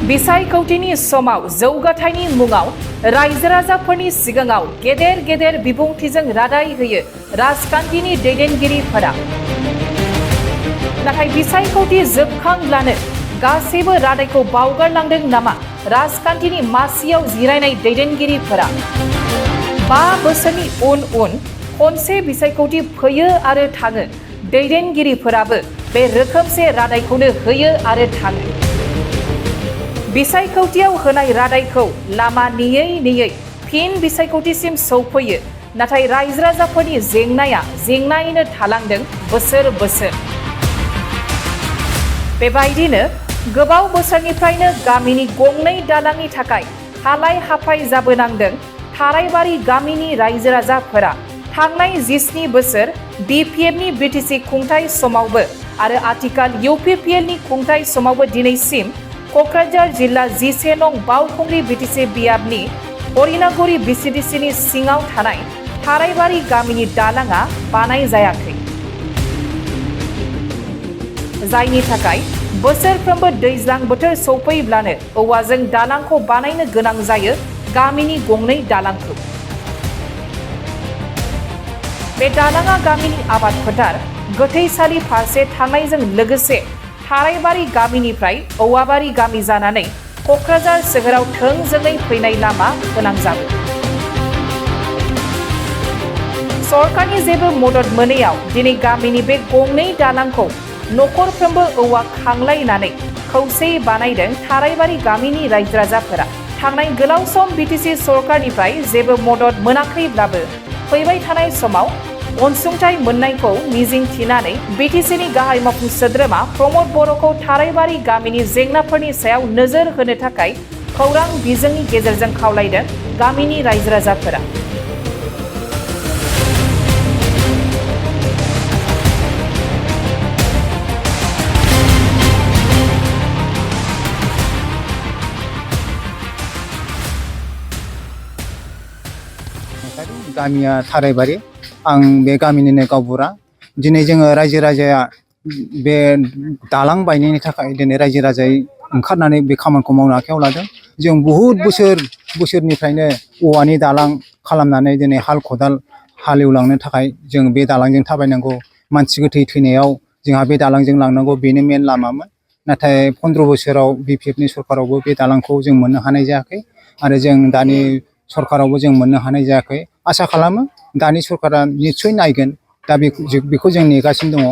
बिसायख'थिनि समाव जौगाथायनि मुङाव रायजो राजाफोरनि सिगाङाव गेदेर गेदेर बिबुंथिजों रादाय होयो राजखान्थिनि दैदेनगिरिफोरा। नाथाय बिसायख'थि जोबखांब्लानो गासैबो रादायखौ बावगारलांदों नामा राजखान्थिनि मासियाव जिरायनाय दैदेनगिरिफोरा? 5 बोसोरनि उन खनसे बिसायख'थि फैयो आरो थाङो। दैदेनगिरिफोराबो बे रोखोमसे रादायखौनो होयो आरो थाङो। बिसायख'थियाव होनाय रादायखौ लामा नेयै फिन बिसायख'थिसिम सौफैयो। नाथाय रायजो राजाफोरनि जेंनायैनो थालांदों बोसोर। बेबायदिनो गोबाव बोसोरनिफ्रायनो गामिनि गंनै दालांनि थाखाय हालाय हाफाय जाबोनांदों थारायबारि गामिनि रायजो राजाफोरा। थांनाय 17 बोसोर BPFनि BTC खुंथाय समावबो आरो आथिखाल UPPLनि खुंथाय समावबो दिनैसिम क'क्राझार जिल्ला 11 नं बावखुंग्रि BTC बियाबनि हरिनागुरि BCDCनि सिङाव थानाय थारायबारि गामिनि दालाङा बानाय जायाखै। जायनि थाखाय बोसोरफ्रोमबो दैज्लां बोथोर सौफैब्लानो औवाजों दालांखौ बानायनो गोनां जायो गामिनि गंनै दालांखौ। बे दालाङा गामिनि आबाद फोथार गोथैसालि फारसे थांनायजों लोगोसे थारायबारि गामिनिफ्राय औवाबारि गामि जानानै क'क्राझार सोहोराव थोंजोङै फैनाय लामा फोनांजाबो। सरकारनि जेबो मदद मोनैयाव दिनै गामिनि बे गंनै दालांखौ न'खरफ्रोमबो औवा खांलायनानै खौसेयै बानायदों थारायबारि गामिनि रायजो राजाफोरा। थांनाय गोलाव सम BTC सरकारनिफ्राय जेबो मदद मोनाखैब्लाबो फैबाय थानाय समाव अनसुंथाइ मोननायखौ मिजिंथिनानै BTCनि गाहाय मावफुं सोद्रोमा प्रमद बर'खौ थारायबारि गामिनि जेंनाफोरनि सायाव नोजोर होनो थाखाय खौरां बिजोंनि गेजेरजों खावलायदों गामिनि रायजो राजाफोरा। गामिया थारायबारि, आं बे गामिनिनो गावबुरा। दिनै जोङो रायजो राजाया बे दालां बायनायनि थाखाय दिनै रायजो राजायै ओंखारनानै बे खामानिखौ मावनो आखायाव लादों। जों बहुद बोसोरनिफ्रायनो औवानि दालां खालामनानै दिनै हाल खदाल हालेवलांनो थाखाय जों बे दालांजों थाबायनांगौ। मानसि गोथै थैनायाव जोंहा बे दालांजों लांनांगौ, बेनो मेन लामामोन। नाथाय 15 बोसोराव BPFनि सरकारावबो बे दालांखौ जों मोननो हानाय जायाखै आरो जों दानि सरकारावबो जों मोननो हानाय जायाखै। आसा खालामो दानि सरकारा निस्सय नायगोन। दा बेखौ जों नेगासिनो दङ।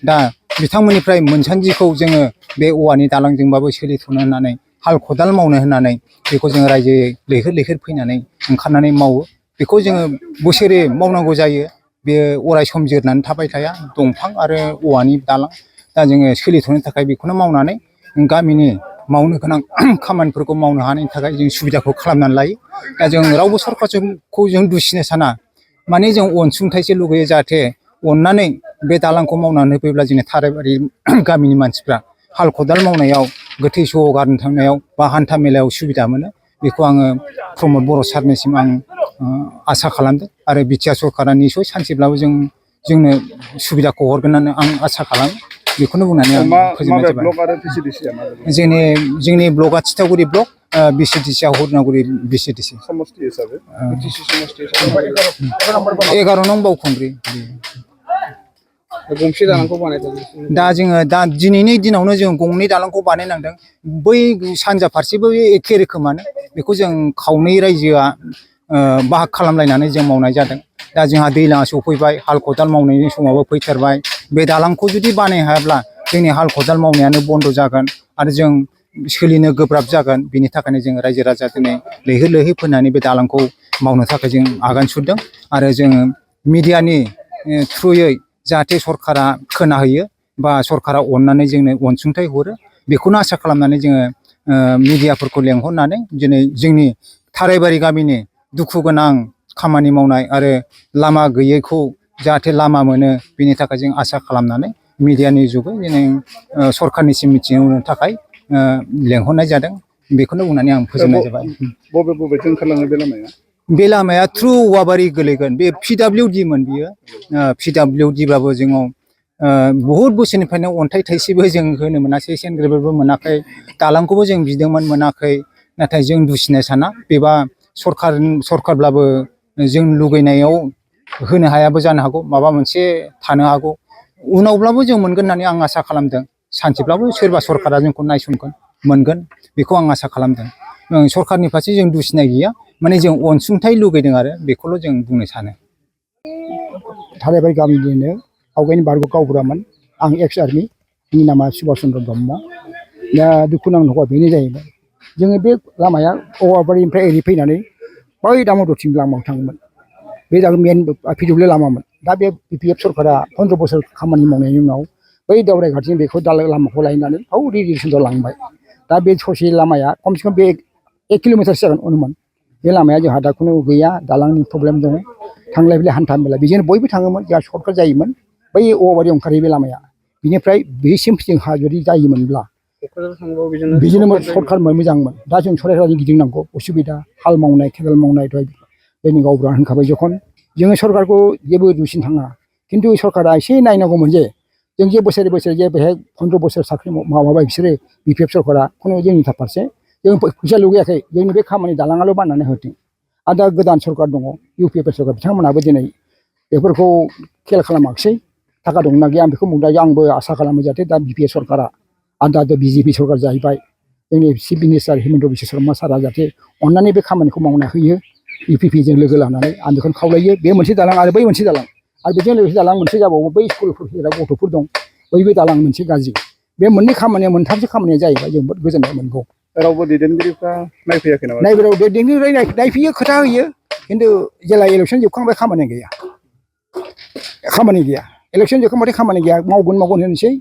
दा बिथांमोननिफ्राय मोनसान्दिखौ जोङो बे औवानि दालांजोंबाबो सोलिथ'नो होननानै हाल खदाल मावनो होननानै बेखौ जोङो रायजोयै लैहोर फैनानै ओंखारनानै मावो। बेखौ जोङो बोसोरे मावनांगौ जायो। बेयो अराय सम जोरनानै थाबाय थाया, दंफां आरो औवानि दालां। दा जोङो सोलिथ'नो थाखाय बेखौनो मावनानै गामिनि मावनो गोनां खामानिफोरखौ मावनो हानायनि थाखाय जों सुबिदाखौ खालामनानै लायो। दा जों रावबो सरकारखौ जों दुसिनो साना। माने जों अनसुंथाइसो लुगैयो, जाहाथे अननानै बे दालांखौ मावनानै होफैब्ला जोंनि थारायबारि गामिनि मानसिफ्रा हाल खदाल मावनायाव, गोथै सह गारनो थांनायाव बा हान्था मेलायाव सुबिदा मोनो। बेखौ आङो प्रमद बर' सारनिसिम आं आसा खालामदों आरो BTR सरकारा निस्सय सानसेब्लाबो जोंनो सुबिदाखौ हरगोन होननानै आं आसा खालामो। बेखौनो बुंनानै आं फोजोबनाय जाबाय। जोंनि ब्लकआ थिथागुरि ब्लक, BCDCआ हरिनागुरि BCDC। 11 नं बावखुंग्रि। गंसे दालांखौ बानायदों। दा जोङो दिनैनि दिनावनो जों गंनै दालांखौ बानायनांदों। बै सानजा फारसेबो एखे रोखोमानो। बेखौ जों खावनै रायजोआ बाहाग खालामलायनानै जों मावनाय जादों। दा जोंहा दैज्लाङा सफैबाय, हाल खदाल मावनायनि समावबो फैथारबाय। बे दालांखौ जुदि बानाय हायाब्ला जोंनि हाल खदाल मावनायानो बन्द' जागोन आरो जों सोलिनो गोब्राब जागोन। बिनि थाखायनो जों रायजो राजा दिनै लैहोर फैनानै बे दालांखौ मावनो थाखाय जों आगान सुरदों आरो जोङो मिडियानि थ्रुयै जाहाथे सरकारा खोनाहोयो बा सरकारा अननानै जोंनो अनसुंथाइ हरो, बेखौनो आसा खालामनानै जोङो मिडियाफोरखौ लेंहरनानै दिनै जोंनि थारायबारि गामिनि दुखु गोनां खामानि मावनाय आरो लामा गैयैखौ जाहाथे लामा मोनो, बेनि थाखाय जों आसा खालामनानै मिडियानि जुगै दिनै सरकारनिसिम मिथिहोनो थाखाय लेंहरनाय जादों। बेखौनो बुंनानै आं फोजोबनाय जाबाय। बबेथिं ओंखारलाङो बे लामाया? बे लामाया थ्रु औवाबारि गोलैगोन। बे PWD मोन बियो। PWD बाबो जोङो बुहुत बोसोरनिफ्रायनो अन्थाइ थाइसेबो जों होनो मोनासै सेन्ट्रेलबो मोनाखै दालांखौबो जों बिदोंमोन मोनाखै नाथाय जों दुसिनो साना बेबा सरखारब्लाबो जों लुगैनायाव होनो हायाबो जानो हागौ माबा मोनसे थानो हागौ उनावब्लाबो जों मोनगोन होननानै आं आसा खालामदों सानसेब्लाबो सोरबा सरखारा जोंखौ नायसनगोन मोनगोन बेखौ आं आसा खालामदों सरखारनि फारसे जों दुसिनाय गैया माने जों अनसुंथाइ लुगैदों आरो बेखौल' जों बुंनो सानो थारायबारि गामिनिनो आवगायनि बारग' गावबुरामोन आं एक्स आर्मि आंनि नामा सुभाष चन्द्र ब्रह्म दा दुखुनांथावा बेनो जाहैबाय जोङो बे लामाया औवाबारिनिफ्राय ओरै फैनानै बै दामोदरसिम लामायाव थाङोमोन बे जागोन मेन फिडब्लिउ लामामोन दा बे BPF सरकारा 15 बोसोर खामानि मावनायनि उनाव बै दावरायघाटजों बेखौ लामाखौ लायनानै औ रिडिसनआव लांबाय दा बे ससे लामाया खमसे खम बे 1 किल'मिटारसो जागोन अनुमान बे लामाया जोंहा दा खुनु गैया दालांनि प्रब्लेम दङ थांलाय फैलाय हान्था मेला बेजोंनो बयबो थाङोमोन जोंहा सर्टकाट जायोमोन बै औवाबारियाव ओंखारहैयो बे लामाया बिनिफ्राय बेसिम जोंहा जुदि जायोमोनब्ला बिदिनो सर्टकाट मोजांमोन दा जों सरासनस्रा गिदिंनांगौ उसुबिदा हाल मावनाय खेदाल मावनाय जोंनि गावबुरा होनखाबाय जखन जोङो सरकारखौ जेबो दुसिनो थाङा खिन्थु सरकारा एसे नायनांगौमोन जे जों जे बोसोरे बोसोरे जे बेहाय 15 बोसोर साख्रि मावबाय बिसोरो BPF सरकारा खुनु जोंनि फारसे जों फैसा लुगैयाखै जोंनि बे खामानि दालाङाल' बानायनानै होथों आरो दा गोदान सरकार दङ UPF सरकार बिथांमोनाबो दिनै बेफोरखौ खेल खालामाखिसै थाखा दंना गैया आं बेखौ बुंदों आंबो आसा खालामो जाहाथे दा BPF सरकारा आरो दा BJP सरकार जाहैबाय जोंनि चिफ मिनिस्टार हिमन्त बिश्व शर्मा सारा जाहाथे अननानै बे खामानिखौ मावना होयो UPP जों लोगो लानानै आं बेखौनो खावलायो बे मोनसे दालां आरो बै मोनसे दालां आरो बेजों लोगोसे दालां मोनसे जाबावो बै स्कुलफोर फैग्रा गथ'फोर दं बैबो दालां मोनसे गाज्रि बे मोननै खामानिया मोनथामसो खामानिया जाहैबाय जों बहुद गोजोननाय मोनगौ रावबो दैदेनगिरिफ्रा नायफैयाखै नामा नायफैयो खोथा होयो खिन्थु जेला इलेक्सन जोबखांबाय खामानि गैया इलेक्सन जोबखांबाथाय खामानि गैया मावगोन होनोसै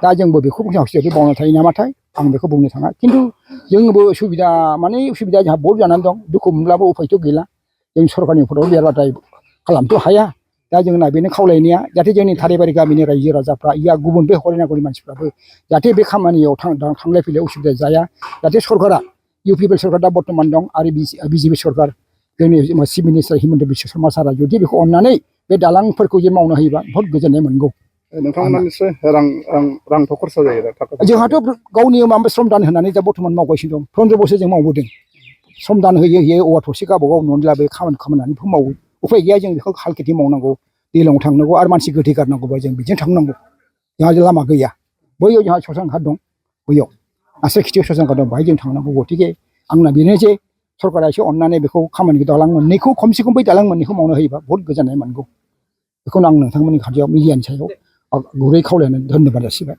दा जोंबो बेखौ बुंनो बावना थायो नामाथाय आं बेखौ बुंनो थाङा खिन्थु जोंबो उसुबिदा माने उसुबिदा जोंहा बहुत जानानै दं दुखु मोनब्लाबो उफायथ' गैला जों सरकारनि फट'आव लिरबाथाय खालामथ' हाया दा जोंना बेनो खावलायनाया जाहाथे जोंनि थारायबारि गामिनि रायजो राजाफ्रा गुबुन बे हरिनागरनि मानसिफ्राबो जाहाथे बे खामानियाव थांलाय फैलाय उसुबिदा जाया जाहाथे सरकारा UPP सरकार दा बर्तमान दं आरो BJP सरकार जोंनि चिफ मिनिस्टार हिमन्त बिश्व शर्मा सारा जुदि बेखौ अननानै बे दालांफोरखौ जे मावनो होयोबा बहुत गोजोननाय मोनगौ नोंथांमोना निस्सय रांथ' खरसा जायो जोंहाथ' गावनि माबा श्रम दान होनानै दा बर्तमान मावगासिनो दं 15 बोसोर जों मावबोदों श्रम दान होयो औवा थरसे गावबागाव न'नि लाबो खामानिनानै मावो उफाय गैया जों बेखौ हाल खेथि मावनांगौ दैलाङाव थांनांगौ आरो मानसि गोथै गारनांगौबा जों बिजों थांनांगौ जोंहा लामा गैया बैयाव जोंहा श्मशान घाट दं बैयाव आसार खिथियाव श्मशान घाट दं बाहाय जों थांनांगौ गतिके आंना बेनो जे सरकारा एसे अननानै बेखौ खामानिखौ दालां मोननैखौ खमसे खम बै दालां मोननैखौ मावनो होयोबा बहुत गोजोननाय मोनगौ बेखौनो आं नोंथांमोननि खाथियाव मिडियानि सायाव गुरै खावलायनानै धन्यबाद जासिबाय